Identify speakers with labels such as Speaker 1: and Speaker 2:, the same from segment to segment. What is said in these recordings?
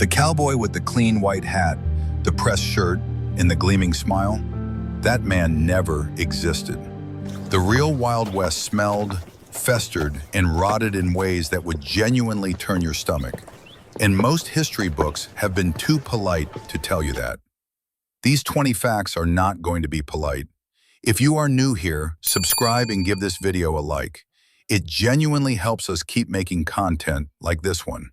Speaker 1: The cowboy with the clean white hat, the pressed shirt, and the gleaming smile, that man never existed. The real Wild West smelled, festered, and rotted in ways that would genuinely turn your stomach. And most history books have been too polite to tell you that. These 20 facts are not going to be polite. If you are new here, subscribe and give this video a like. It genuinely helps us keep making content like this one.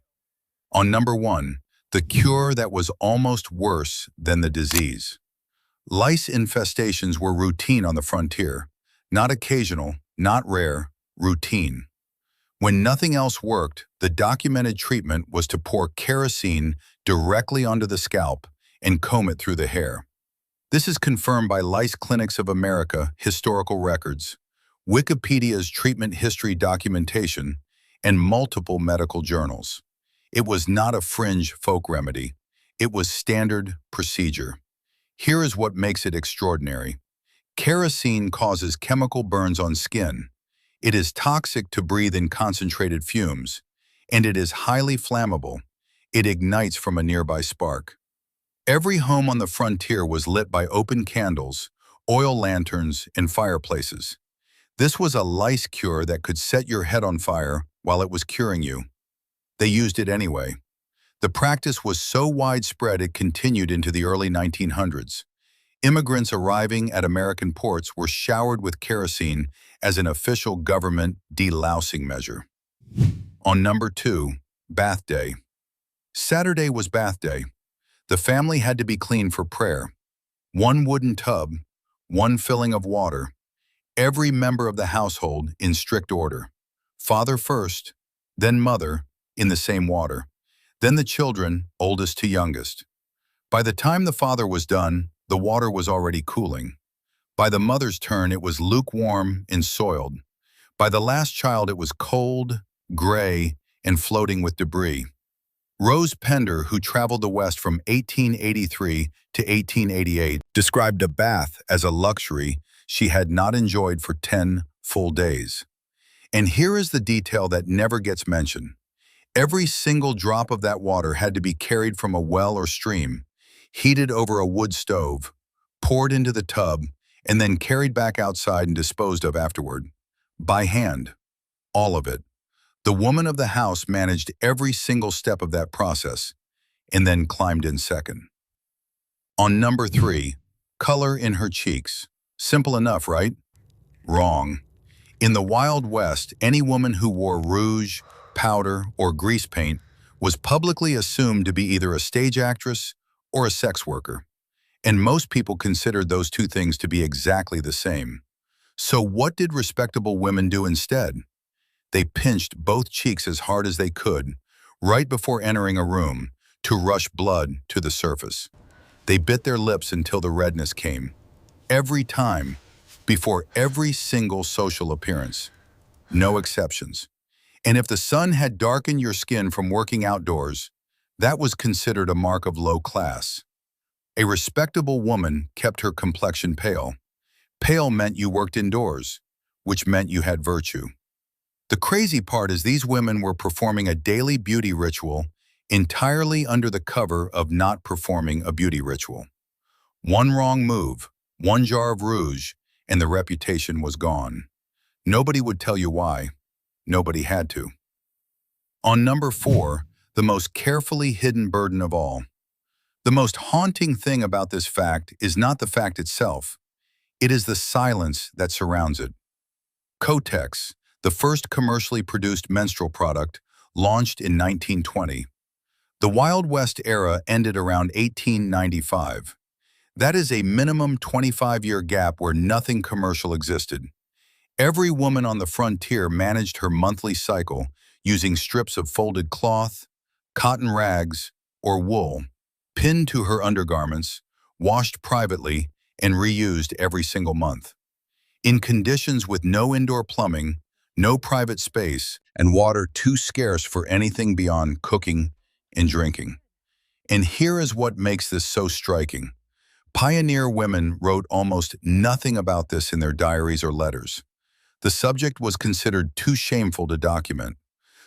Speaker 1: On number 1, the cure that was almost worse than the disease. Lice infestations were routine on the frontier. Not occasional, not rare, routine. When nothing else worked, the documented treatment was to pour kerosene directly onto the scalp and comb it through the hair. This is confirmed by Lice Clinics of America historical records, Wikipedia's treatment history documentation, and multiple medical journals. It was not a fringe folk remedy. It was standard procedure. Here is what makes it extraordinary. Kerosene causes chemical burns on skin. It is toxic to breathe in concentrated fumes, and it is highly flammable. It ignites from a nearby spark. Every home on the frontier was lit by open candles, oil lanterns, and fireplaces. This was a lice cure that could set your head on fire while it was curing you. They used it anyway. The practice was so widespread it continued into the early 1900s. Immigrants arriving at American ports were showered with kerosene as an official government delousing measure. On number 2, bath day. Saturday was bath day. The family had to be clean for prayer. 1 wooden tub, 1 filling of water. Every member of the household in strict order. Father first, then mother, in the same water. Then the children, oldest to youngest. By the time the father was done, the water was already cooling. By the mother's turn, it was lukewarm and soiled. By the last child, it was cold, gray, and floating with debris. Rose Pender, who traveled the West from 1883 to 1888, described a bath as a luxury she had not enjoyed for 10 full days. And here is the detail that never gets mentioned. Every single drop of that water had to be carried from a well or stream, heated over a wood stove, poured into the tub, and then carried back outside and disposed of afterward. By hand. All of it. The woman of the house managed every single step of that process, and then climbed in second. On number 3, color in her cheeks. Simple enough, right? Wrong. In the Wild West, any woman who wore rouge, powder, or grease paint was publicly assumed to be either a stage actress or a sex worker. And most people considered those two things to be exactly the same. So what did respectable women do instead? They pinched both cheeks as hard as they could, right before entering a room, to rush blood to the surface. They bit their lips until the redness came. Every time, before every single social appearance. No exceptions. And if the sun had darkened your skin from working outdoors, that was considered a mark of low class. A respectable woman kept her complexion pale. Pale meant you worked indoors, which meant you had virtue. The crazy part is these women were performing a daily beauty ritual entirely under the cover of not performing a beauty ritual. One wrong move, 1 jar of rouge, and the reputation was gone. Nobody would tell you why. Nobody had to. On number 4, the most carefully hidden burden of all. The most haunting thing about this fact is not the fact itself. It is the silence that surrounds it. Kotex, the first commercially produced menstrual product, launched in 1920. The Wild West era ended around 1895. That is a minimum 25-year gap where nothing commercial existed. Every woman on the frontier managed her monthly cycle using strips of folded cloth, cotton rags, or wool, pinned to her undergarments, washed privately, and reused every single month. In conditions with no indoor plumbing, no private space, and water too scarce for anything beyond cooking and drinking. And here is what makes this so striking. Pioneer women wrote almost nothing about this in their diaries or letters. The subject was considered too shameful to document.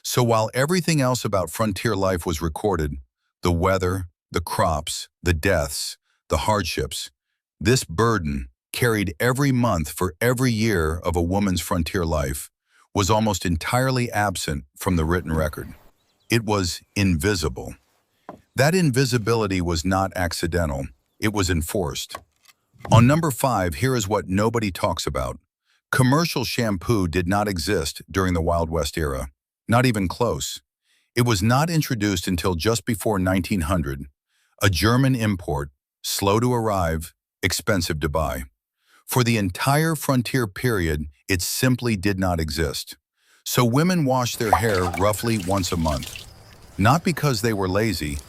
Speaker 1: So while everything else about frontier life was recorded, The weather, the crops, the deaths, the hardships. This burden, carried every month for every year of a woman's frontier life, was almost entirely absent from the written record. It was invisible. That invisibility was not accidental. It was enforced. On number 5, here is what nobody talks about. Commercial shampoo did not exist during the Wild West era. Not even close. It was not introduced until just before 1900, a German import, slow to arrive, expensive to buy. For the entire frontier period, it simply did not exist. So women washed their hair roughly once a month. Not because they were lazy,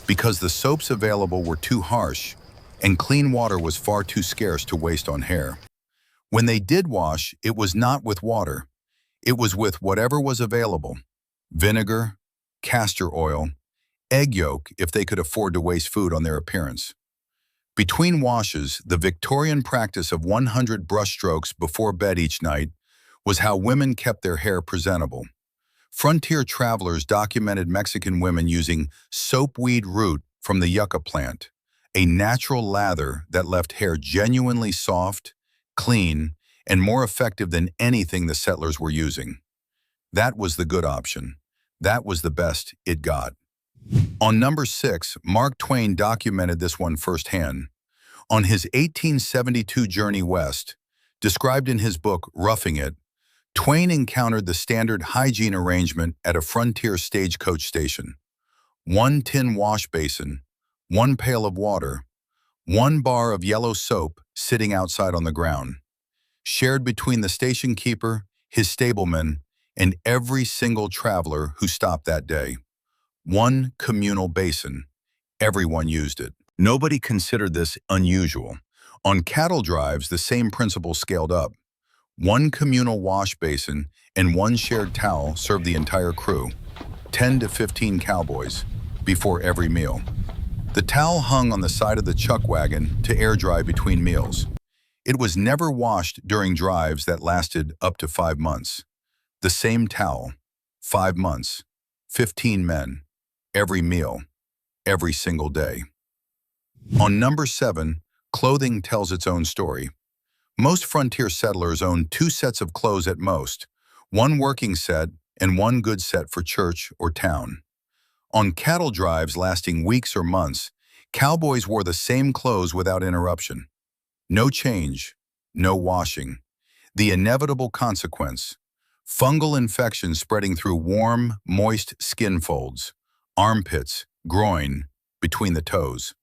Speaker 1: because the soaps available were too harsh, and clean water was far too scarce to waste on hair. When they did wash, it was not with water. It was with whatever was available. Vinegar, castor oil, egg yolk if they could afford to waste food on their appearance. Between washes, the Victorian practice of 100 brushstrokes before bed each night was how women kept their hair presentable. Frontier travelers documented Mexican women using soapweed root from the yucca plant, a natural lather that left hair genuinely soft, clean, and more effective than anything the settlers were using. That was the good option. That was the best it got. On number 6, Mark Twain documented this one firsthand. On his 1872 journey west, described in his book Roughing It, Twain encountered the standard hygiene arrangement at a frontier stagecoach station. 1 tin wash basin, 1 pail of water, 1 bar of yellow soap sitting outside on the ground, shared between the station keeper, his stableman, and every single traveler who stopped that day. 1 communal basin. Everyone used it. Nobody considered this unusual. On cattle drives, the same principle scaled up. 1 communal wash basin and 1 shared towel served the entire crew, 10 to 15 cowboys, before every meal. The towel hung on the side of the chuck wagon to air dry between meals. It was never washed during drives that lasted up to 5 months. The same towel, 5 months, 15 men, every meal, every single day. On number 7, clothing tells its own story. Most frontier settlers owned 2 sets of clothes at most, 1 working set and 1 good set for church or town. On cattle drives lasting weeks or months, cowboys wore the same clothes without interruption. No change, no washing. The inevitable consequence: fungal infections spreading through warm, moist skin folds, armpits, groin, between the toes.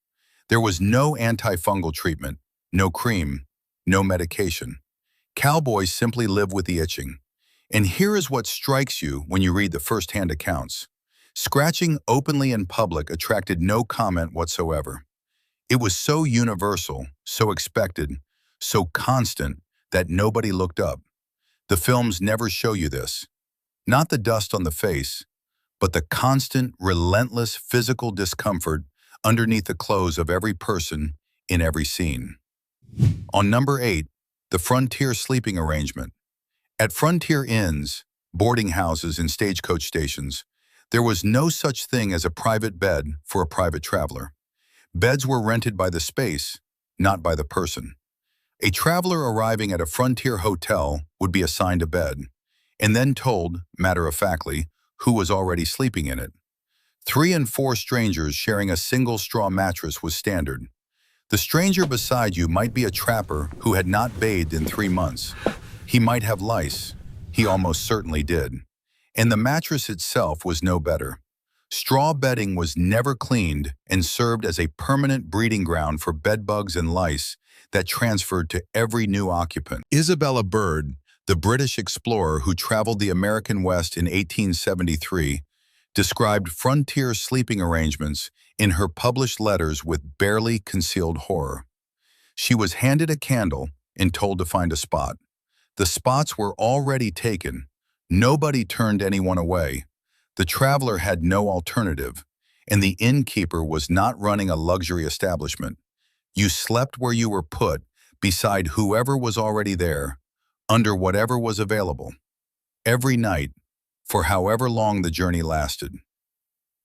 Speaker 1: There was no antifungal treatment, no cream, no medication. Cowboys simply live with the itching. And here is what strikes you when you read the first-hand accounts. Scratching openly in public attracted no comment whatsoever. It was so universal, so expected, so constant that nobody looked up. The films never show you this. Not the dust on the face, but the constant, relentless physical discomfort underneath the clothes of every person in every scene. On number 8, the frontier sleeping arrangement. At frontier inns, boarding houses, and stagecoach stations, there was no such thing as a private bed for a private traveler. Beds were rented by the space, not by the person. A traveler arriving at a frontier hotel would be assigned a bed, and then told, matter-of-factly, who was already sleeping in it. 3 and 4 strangers sharing a single straw mattress was standard. The stranger beside you might be a trapper who had not bathed in 3 months. He might have lice. He almost certainly did. And the mattress itself was no better. Straw bedding was never cleaned and served as a permanent breeding ground for bedbugs and lice that transferred to every new occupant. Isabella Bird, the British explorer who traveled the American West in 1873, described frontier sleeping arrangements in her published letters with barely concealed horror. She was handed a candle and told to find a spot. The spots were already taken. Nobody turned anyone away. The traveler had no alternative, and the innkeeper was not running a luxury establishment. You slept where you were put, beside whoever was already there, under whatever was available, every night, for however long the journey lasted.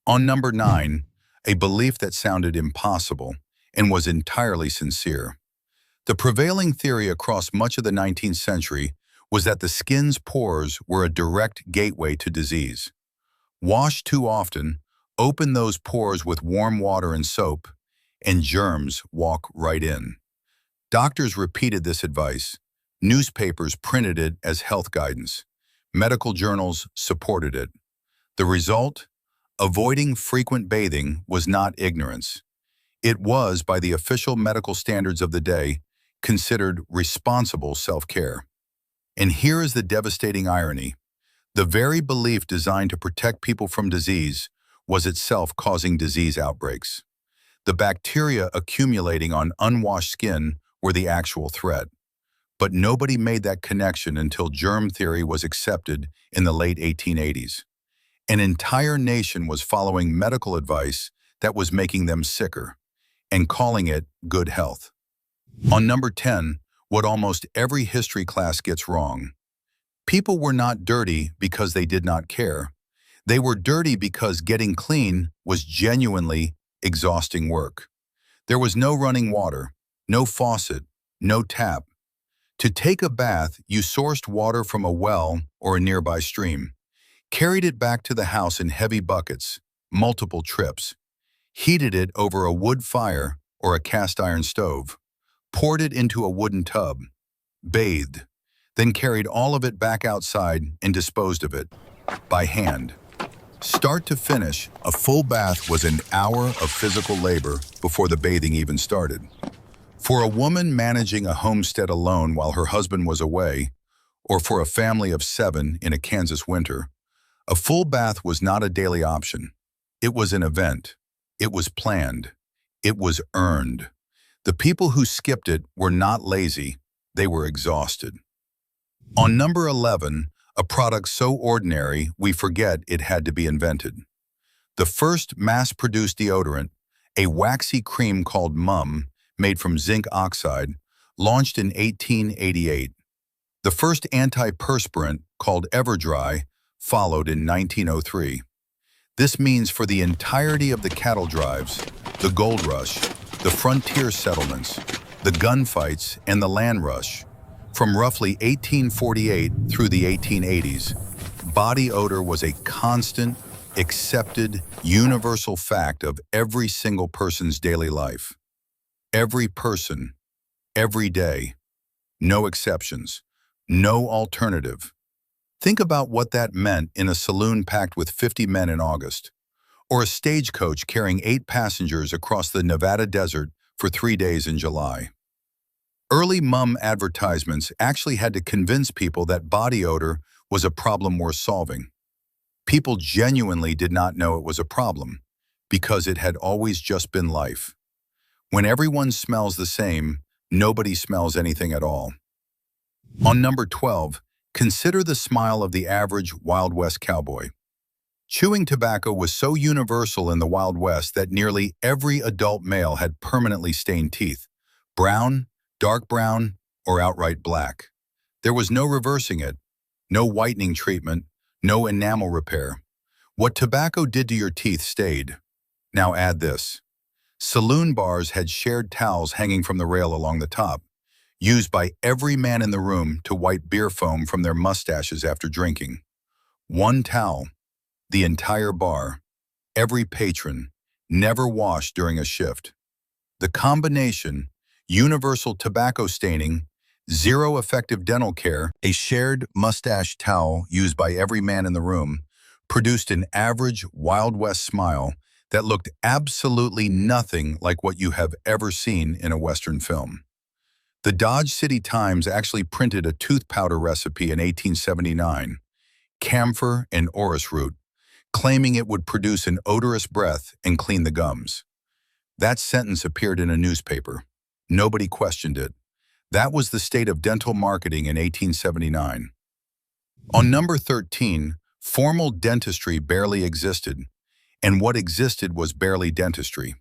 Speaker 1: On number 9, a belief that sounded impossible and was entirely sincere. The prevailing theory across much of the 19th century was that the skin's pores were a direct gateway to disease. Wash too often, open those pores with warm water and soap, and germs walk right in. Doctors repeated this advice. Newspapers printed it as health guidance. Medical journals supported it. The result? Avoiding frequent bathing was not ignorance. It was, by the official medical standards of the day, considered responsible self-care. And here is the devastating irony. The very belief designed to protect people from disease was itself causing disease outbreaks. The bacteria accumulating on unwashed skin were the actual threat. But nobody made that connection until germ theory was accepted in the late 1880s. An entire nation was following medical advice that was making them sicker and calling it good health. On number 10, what almost every history class gets wrong. People were not dirty because they did not care. They were dirty because getting clean was genuinely exhausting work. There was no running water, no faucet, no tap. To take a bath, you sourced water from a well or a nearby stream, carried it back to the house in heavy buckets, multiple trips, heated it over a wood fire or a cast iron stove, poured it into a wooden tub, bathed, then carried all of it back outside and disposed of it, by hand. Start to finish, a full bath was an hour of physical labor before the bathing even started. For a woman managing a homestead alone while her husband was away, or for a family of 7 in a Kansas winter, a full bath was not a daily option. It was an event. It was planned. It was earned. The people who skipped it were not lazy. They were exhausted. On number 11, a product so ordinary we forget it had to be invented. The first mass-produced deodorant, a waxy cream called Mum, made from zinc oxide, launched in 1888. The first antiperspirant, called Everdry, followed in 1903. This means for the entirety of the cattle drives, the gold rush, the frontier settlements, the gunfights, and the land rush, from roughly 1848 through the 1880s, body odor was a constant, accepted, universal fact of every single person's daily life. Every person, every day, no exceptions, no alternative. Think about what that meant in a saloon packed with 50 men in August, or a stagecoach carrying 8 passengers across the Nevada desert for 3 days in July. Early Mum advertisements actually had to convince people that body odor was a problem worth solving. People genuinely did not know it was a problem, because it had always just been life. When everyone smells the same, nobody smells anything at all. On number 12, consider the smile of the average Wild West cowboy. Chewing tobacco was so universal in the Wild West that nearly every adult male had permanently stained teeth, brown, dark brown, or outright black. There was no reversing it, no whitening treatment, no enamel repair. What tobacco did to your teeth stayed. Now add this. Saloon bars had shared towels hanging from the rail along the top, used by every man in the room to wipe beer foam from their mustaches after drinking. One towel, the entire bar, every patron, never washed during a shift. The combination, universal tobacco staining, zero effective dental care, a shared mustache towel used by every man in the room, produced an average Wild West smile that looked absolutely nothing like what you have ever seen in a Western film. The Dodge City Times actually printed a tooth powder recipe in 1879, camphor and orris root, claiming it would produce an odorous breath and clean the gums. That sentence appeared in a newspaper. Nobody questioned it. That was the state of dental marketing in 1879. On number 13, formal dentistry barely existed, and what existed was barely dentistry.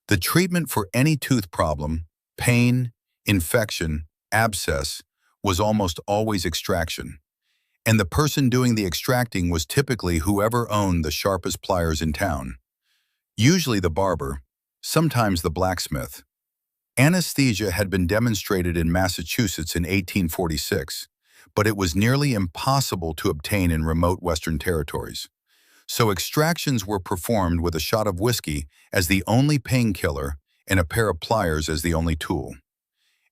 Speaker 1: The treatment for any tooth problem, pain, infection, abscess, was almost always extraction. And the person doing the extracting was typically whoever owned the sharpest pliers in town. usually the barber, sometimes the blacksmith. Anesthesia had been demonstrated in Massachusetts in 1846, but it was nearly impossible to obtain in remote Western territories. So extractions were performed with a shot of whiskey as the only painkiller and a pair of pliers as the only tool.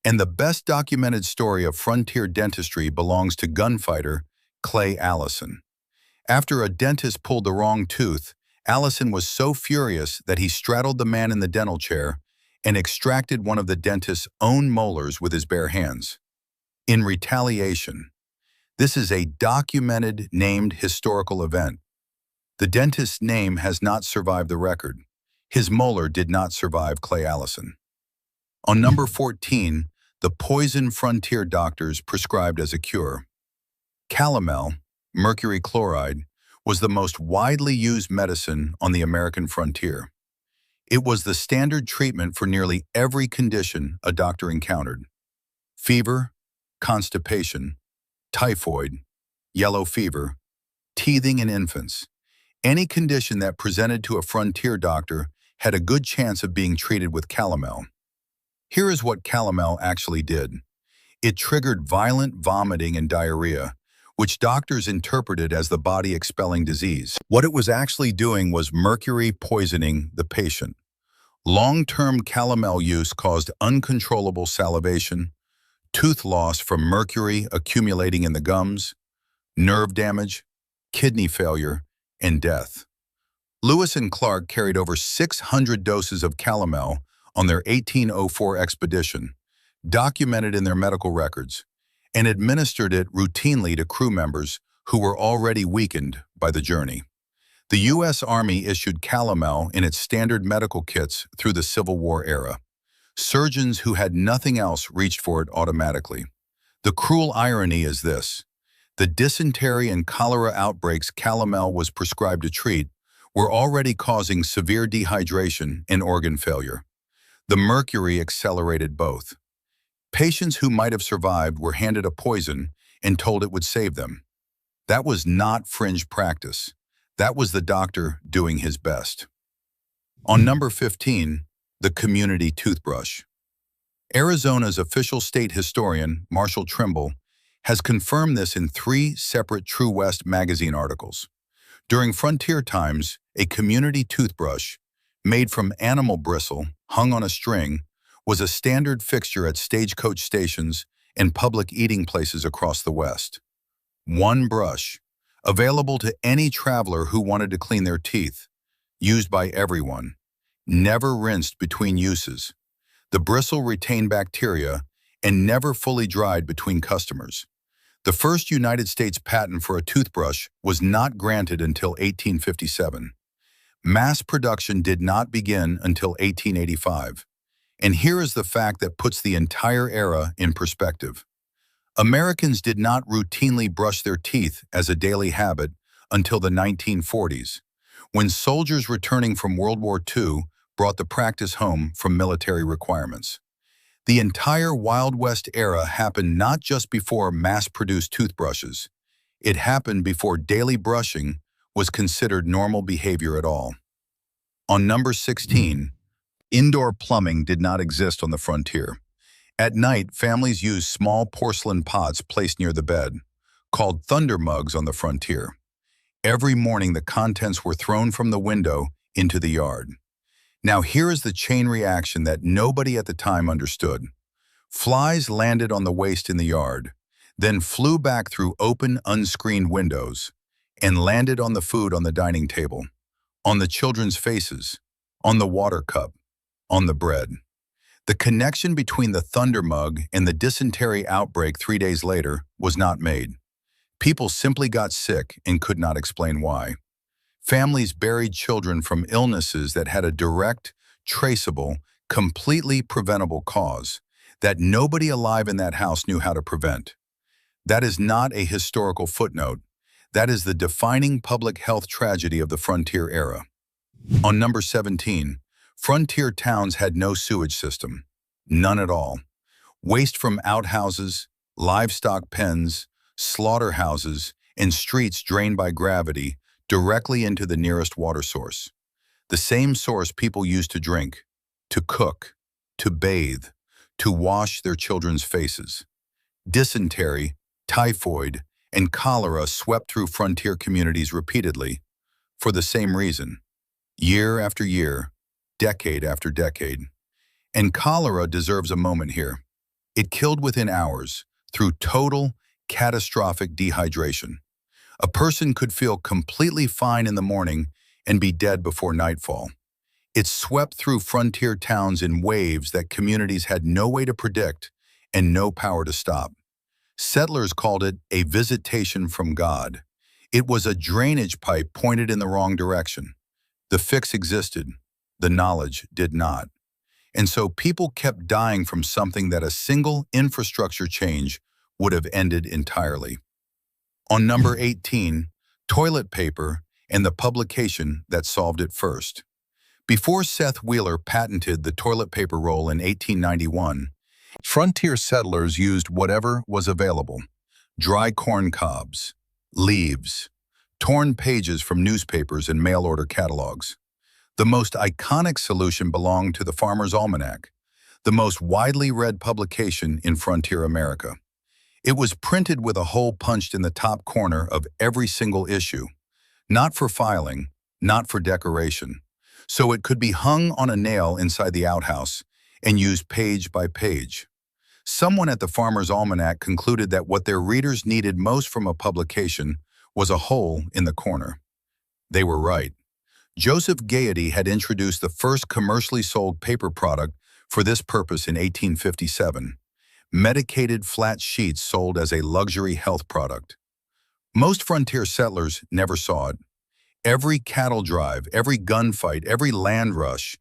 Speaker 1: And the best documented story of frontier dentistry belongs to gunfighter Clay Allison. After a dentist pulled the wrong tooth, Allison was so furious that he straddled the man in the dental chair and extracted one of the dentist's own molars with his bare hands. In retaliation, this is a documented, named historical event. The dentist's name has not survived the record. His molar did not survive Clay Allison. On number 14, the poison frontier doctors prescribed as a cure. Calomel, mercury chloride, was the most widely used medicine on the American frontier. It was the standard treatment for nearly every condition a doctor encountered: fever, constipation, typhoid, yellow fever, teething in infants. Any condition that presented to a frontier doctor had a good chance of being treated with calomel. Here is what calomel actually did. It triggered violent vomiting and diarrhea, which doctors interpreted as the body expelling disease. What it was actually doing was mercury poisoning the patient. Long-term calomel use caused uncontrollable salivation, tooth loss from mercury accumulating in the gums, nerve damage, kidney failure, and death. Lewis and Clark carried over 600 doses of calomel on their 1804 expedition, documented in their medical records, and administered it routinely to crew members who were already weakened by the journey. The U.S. Army issued calomel in its standard medical kits through the Civil War era. Surgeons who had nothing else reached for it automatically. The cruel irony is this: the dysentery and cholera outbreaks calomel was prescribed to treat were already causing severe dehydration and organ failure. The mercury accelerated both. Patients who might have survived were handed a poison and told it would save them. That was not fringe practice. That was the doctor doing his best. On number 15, the community toothbrush. Arizona's official state historian, Marshall Trimble, has confirmed this in 3 separate True West magazine articles. During frontier times, a community toothbrush, made from animal bristle, hung on a string, was a standard fixture at stagecoach stations and public eating places across the West. One brush, available to any traveler who wanted to clean their teeth, used by everyone, never rinsed between uses. The bristle retained bacteria and never fully dried between customers. The first United States patent for a toothbrush was not granted until 1857. Mass production did not begin until 1885. And here is the fact that puts the entire era in perspective. Americans did not routinely brush their teeth as a daily habit until the 1940s, when soldiers returning from World War II brought the practice home from military requirements. The entire Wild West era happened not just before mass-produced toothbrushes. It happened before daily brushing was considered normal behavior at all. On number 16, indoor plumbing did not exist on the frontier. At night, families used small porcelain pots placed near the bed, called Thundermugs on the frontier. Every morning, the contents were thrown from the window into the yard. Now here is the chain reaction that nobody at the time understood. Flies landed on the waste in the yard, then flew back through open, unscreened windows, and landed on the food on the dining table, on the children's faces, on the water cup, on the bread. The connection between the Thundermug and the dysentery outbreak 3 days later was not made. People simply got sick and could not explain why. Families buried children from illnesses that had a direct, traceable, completely preventable cause that nobody alive in that house knew how to prevent. That is not a historical footnote. That is the defining public health tragedy of the frontier era. On number 17, frontier towns had no sewage system. None at all. Waste from outhouses, livestock pens, slaughterhouses, and streets drained by gravity directly into the nearest water source. the same source people used to drink, to cook, to bathe, to wash their children's faces. Dysentery, typhoid, and cholera swept through frontier communities repeatedly, for the same reason, year after year, decade after decade. And cholera deserves a moment here. It killed within hours, through total, catastrophic dehydration. A person could feel completely fine in the morning and be dead before nightfall. It swept through frontier towns in waves that communities had no way to predict and no power to stop. Settlers called it a visitation from God. It was a drainage pipe pointed in the wrong direction. The fix existed, the knowledge did not. And so people kept dying from something that a single infrastructure change would have ended entirely. On number 18, toilet paper and the publication that solved it first. Before Seth Wheeler patented the toilet paper roll in 1891, frontier settlers used whatever was available: dry corn cobs, leaves, torn pages from newspapers and mail-order catalogs. The most iconic solution belonged to the Farmer's Almanac, the most widely read publication in frontier America. It was printed with a hole punched in the top corner of every single issue, not for filing, not for decoration, so it could be hung on a nail inside the outhouse and used page by page. Someone at the Farmer's Almanac concluded that what their readers needed most from a publication was a hole in the corner. They were right. Joseph Gaiety had introduced the first commercially sold paper product for this purpose in 1857. Medicated flat sheets sold as a luxury health product. Most frontier settlers never saw it. Every cattle drive, every gunfight, every land rush,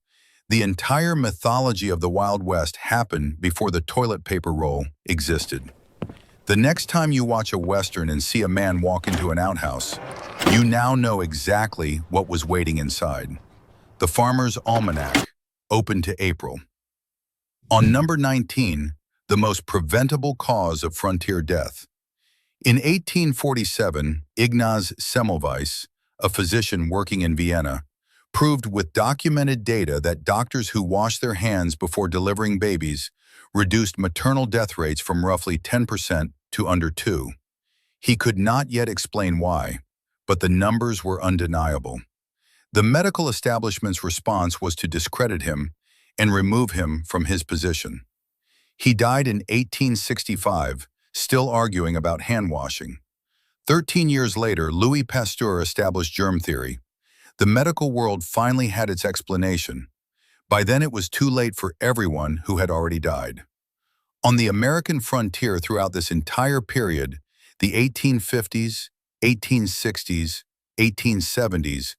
Speaker 1: the entire mythology of the Wild West happened before the toilet paper roll existed. The next time you watch a Western and see a man walk into an outhouse, you now know exactly what was waiting inside. The Farmer's Almanac, open to April. On number 19, the most preventable cause of frontier death. In 1847, Ignaz Semmelweis, a physician working in Vienna, proved with documented data that doctors who washed their hands before delivering babies reduced maternal death rates from roughly 10% to under 2%. He could not yet explain why, but the numbers were undeniable. The medical establishment's response was to discredit him and remove him from his position. He died in 1865, still arguing about hand washing. 13 years later, Louis Pasteur established germ theory. The medical world finally had its explanation. By then it was too late for everyone who had already died. On the American frontier throughout this entire period, the 1850s, 1860s, 1870s,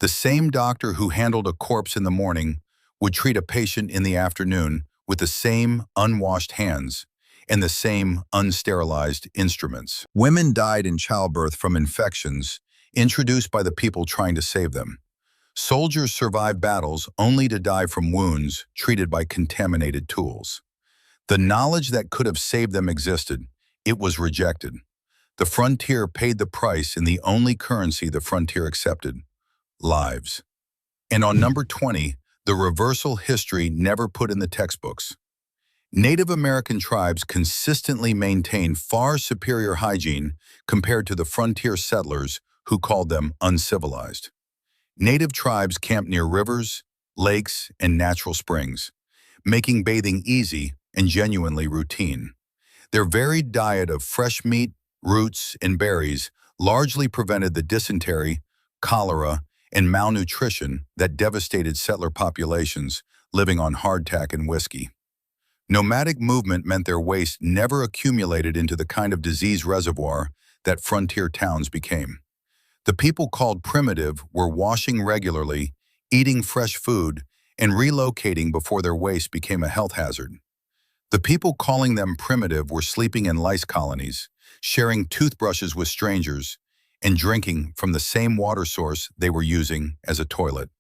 Speaker 1: the same doctor who handled a corpse in the morning would treat a patient in the afternoon with the same unwashed hands and the same unsterilized instruments. Women died in childbirth from infections introduced by the people trying to save them. Soldiers survived battles only to die from wounds treated by contaminated tools. The knowledge that could have saved them existed. It was rejected. The frontier paid the price in the only currency the frontier accepted: lives. And on number 20, the reversal history never put in the textbooks. Native American tribes consistently maintained far superior hygiene compared to the frontier settlers who called them uncivilized. Native tribes camped near rivers, lakes, and natural springs, making bathing easy and genuinely routine. Their varied diet of fresh meat, roots, and berries largely prevented the dysentery, cholera, and malnutrition that devastated settler populations living on hardtack and whiskey. Nomadic movement meant their waste never accumulated into the kind of disease reservoir that frontier towns became. The people called primitive were washing regularly, eating fresh food, and relocating before their waste became a health hazard. The people calling them primitive were sleeping in lice colonies, sharing toothbrushes with strangers, and drinking from the same water source they were using as a toilet.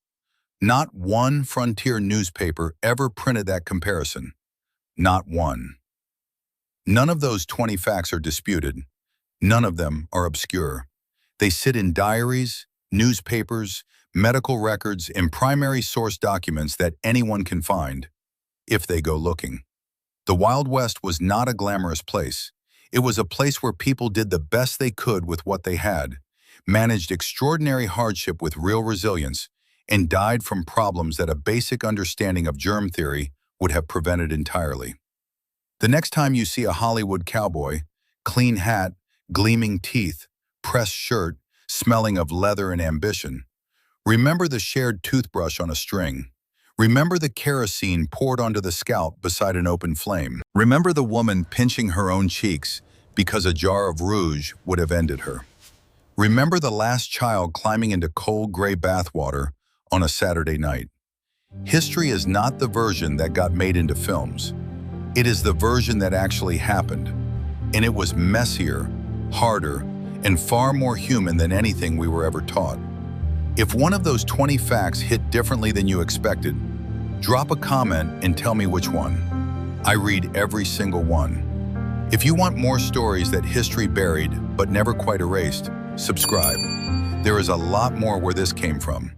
Speaker 1: Not one frontier newspaper ever printed that comparison. Not one. None of those 20 facts are disputed. None of them are obscure. They sit in diaries, newspapers, medical records, and primary source documents that anyone can find, if they go looking. The Wild West was not a glamorous place. It was a place where people did the best they could with what they had, managed extraordinary hardship with real resilience, and died from problems that a basic understanding of germ theory would have prevented entirely. The next time you see a Hollywood cowboy, clean hat, gleaming teeth, pressed shirt, smelling of leather and ambition, remember the shared toothbrush on a string. Remember the kerosene poured onto the scalp beside an open flame. Remember the woman pinching her own cheeks because a jar of rouge would have ended her. Remember the last child climbing into cold gray bathwater on a Saturday night. History is not the version that got made into films. It is the version that actually happened. And it was messier, harder, and far more human than anything we were ever taught. If one of those 20 facts hit differently than you expected, drop a comment and tell me which one. I read every single one. If you want more stories that history buried but never quite erased, subscribe. There is a lot more where this came from.